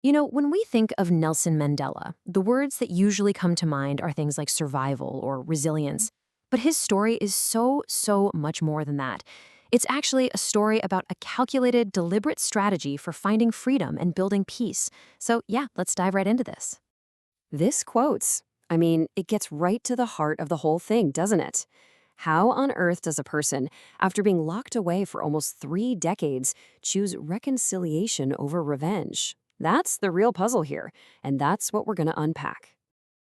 When we think of Nelson Mandela, the words that usually come to mind are things like survival or resilience. But his story is so much more than that. It's actually a story about a calculated, deliberate strategy for finding freedom and building peace. So, yeah, let's dive right into this. This quotes. I mean, it gets right to the heart of the whole thing, doesn't it? How on earth does a person, after being locked away for almost 3 decades, choose reconciliation over revenge? That's the real puzzle here, and that's what we're going to unpack.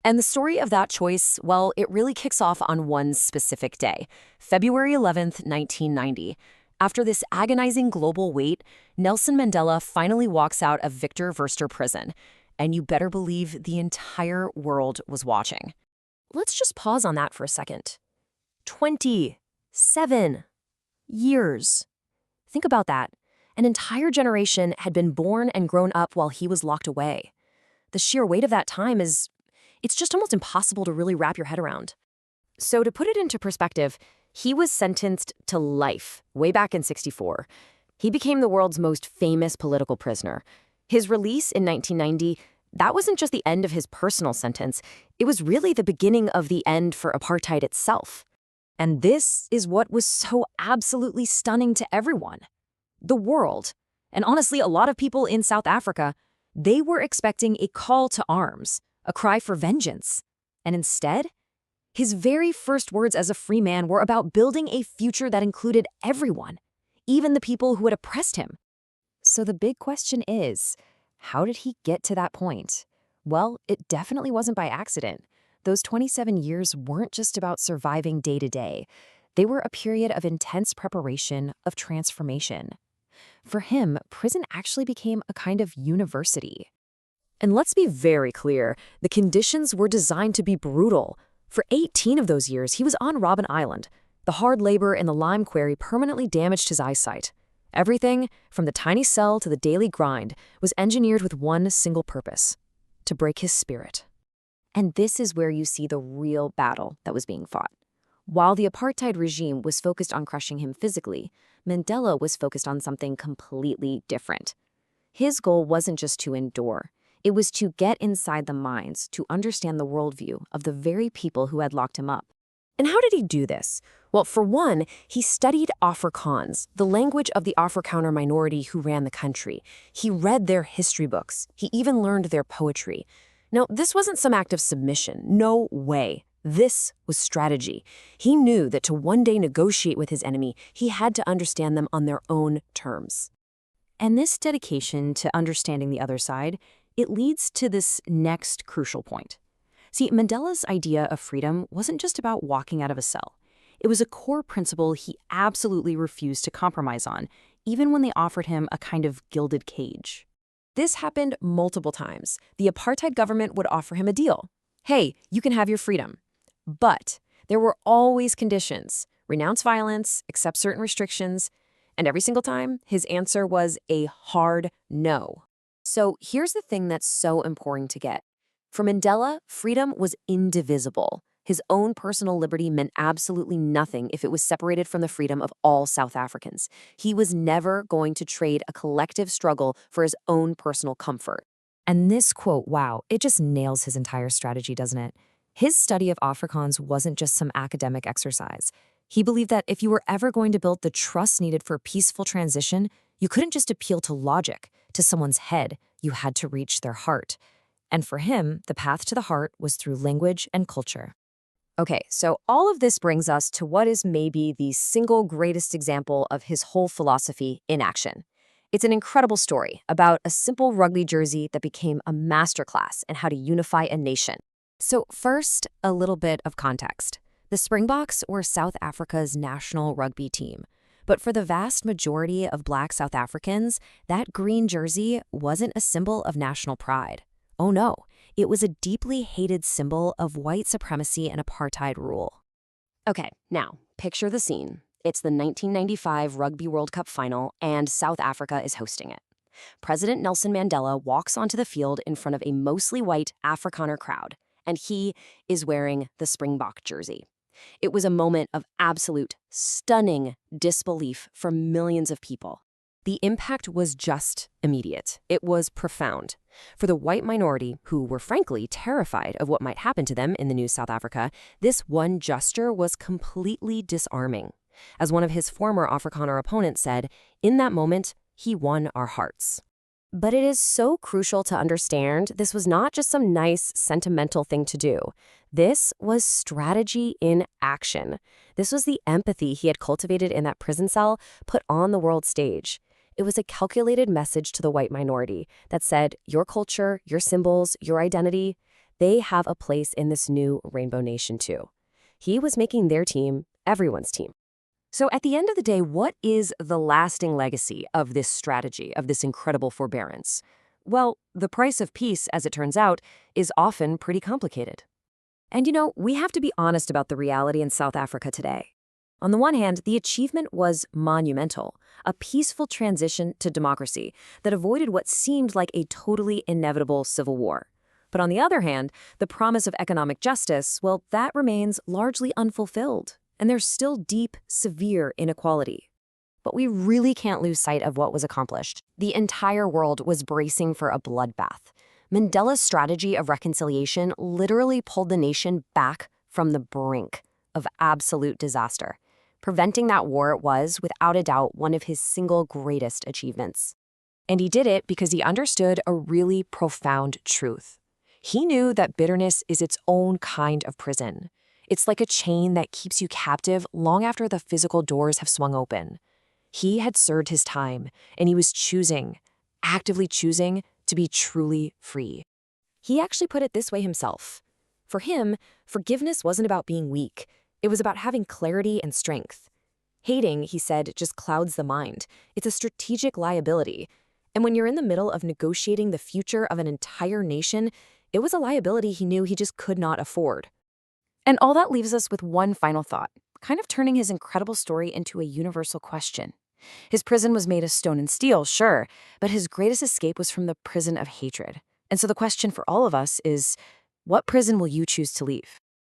And the story of that choice, well, it really kicks off on one specific day, February 11th, 1990. After this agonizing global wait, Nelson Mandela finally walks out of Victor Verster prison. And you better believe the entire world was watching. Let's just pause on that for a second. 27 years. Think about that. An entire generation had been born and grown up while he was locked away. The sheer weight of that time it's just almost impossible to really wrap your head around. So to put it into perspective, he was sentenced to life way back in '64. He became the world's most famous political prisoner. His release in 1990, that wasn't just the end of his personal sentence. It was really the beginning of the end for apartheid itself. And this is what was so absolutely stunning to everyone. The world, and honestly a lot of people in South Africa, they were expecting a call to arms, a cry for vengeance. And instead, his very first words as a free man were about building a future that included everyone, even the people who had oppressed him. So the big question is, how did he get to that point? Well, it definitely wasn't by accident. Those 27 years weren't just about surviving day to day. They were a period of intense preparation, of transformation. For him, prison actually became a kind of university. And let's be very clear, the conditions were designed to be brutal. For 18 of those years, he was on Robben Island. The hard labor in the lime quarry permanently damaged his eyesight. Everything, from the tiny cell to the daily grind, was engineered with one single purpose: to break his spirit. And this is where you see the real battle that was being fought. While the apartheid regime was focused on crushing him physically, Mandela was focused on something completely different. His goal wasn't just to endure. It was to get inside the minds, to understand the worldview of the very people who had locked him up. And how did he do this? Well, for one, he studied Afrikaans, the language of the Afrikaner minority who ran the country. He read their history books. He even learned their poetry. Now, this wasn't some act of submission. No way. This was strategy. He knew that to one day negotiate with his enemy, he had to understand them on their own terms. And this dedication to understanding the other side, it leads to this next crucial point. See, Mandela's idea of freedom wasn't just about walking out of a cell. It was a core principle he absolutely refused to compromise on, even when they offered him a kind of gilded cage. This happened multiple times. The apartheid government would offer him a deal. Hey, you can have your freedom. But there were always conditions. Renounce violence, accept certain restrictions, and every single time, his answer was a hard no. So here's the thing that's so important to get. For Mandela, freedom was indivisible. His own personal liberty meant absolutely nothing if it was separated from the freedom of all South Africans. He was never going to trade a collective struggle for his own personal comfort. And this quote, wow, it just nails his entire strategy, doesn't it? His study of Afrikaans wasn't just some academic exercise. He believed that if you were ever going to build the trust needed for a peaceful transition, you couldn't just appeal to logic, to someone's head. You had to reach their heart. And for him, the path to the heart was through language and culture. Okay, so all of this brings us to what is maybe the single greatest example of his whole philosophy in action. It's an incredible story about a simple rugby jersey that became a masterclass in how to unify a nation. So first, a little bit of context. The Springboks were South Africa's national rugby team. But for the vast majority of Black South Africans, that green jersey wasn't a symbol of national pride. Oh no, it was a deeply hated symbol of white supremacy and apartheid rule. Okay, now, picture the scene. It's the 1995 Rugby World Cup final, and South Africa is hosting it. President Nelson Mandela walks onto the field in front of a mostly white Afrikaner crowd, and he is wearing the Springbok jersey. It was a moment of absolute, stunning disbelief for millions of people. The impact was just immediate. It was profound. For the white minority, who were frankly terrified of what might happen to them in the new South Africa, this one gesture was completely disarming. As one of his former Afrikaner opponents said, in that moment, he won our hearts. But it is so crucial to understand this was not just some nice, sentimental thing to do. This was strategy in action. This was the empathy he had cultivated in that prison cell put on the world stage. It was a calculated message to the white minority that said, your culture, your symbols, your identity, they have a place in this new Rainbow Nation too. He was making their team everyone's team. So at the end of the day, what is the lasting legacy of this strategy, of this incredible forbearance? Well, the price of peace, as it turns out, is often pretty complicated. And we have to be honest about the reality in South Africa today. On the one hand, the achievement was monumental, a peaceful transition to democracy that avoided what seemed like a totally inevitable civil war. But on the other hand, the promise of economic justice, well, that remains largely unfulfilled. And there's still deep, severe inequality. But we really can't lose sight of what was accomplished. The entire world was bracing for a bloodbath. Mandela's strategy of reconciliation literally pulled the nation back from the brink of absolute disaster. Preventing that war was, without a doubt, one of his single greatest achievements. And he did it because he understood a really profound truth. He knew that bitterness is its own kind of prison. It's like a chain that keeps you captive long after the physical doors have swung open. He had served his time, and he was actively choosing, to be truly free. He actually put it this way himself. For him, forgiveness wasn't about being weak. It was about having clarity and strength. Hating, he said, just clouds the mind. It's a strategic liability. And when you're in the middle of negotiating the future of an entire nation, it was a liability he knew he just could not afford. And all that leaves us with one final thought, kind of turning his incredible story into a universal question. His prison was made of stone and steel, sure, but his greatest escape was from the prison of hatred. And so the question for all of us is, what prison will you choose to leave?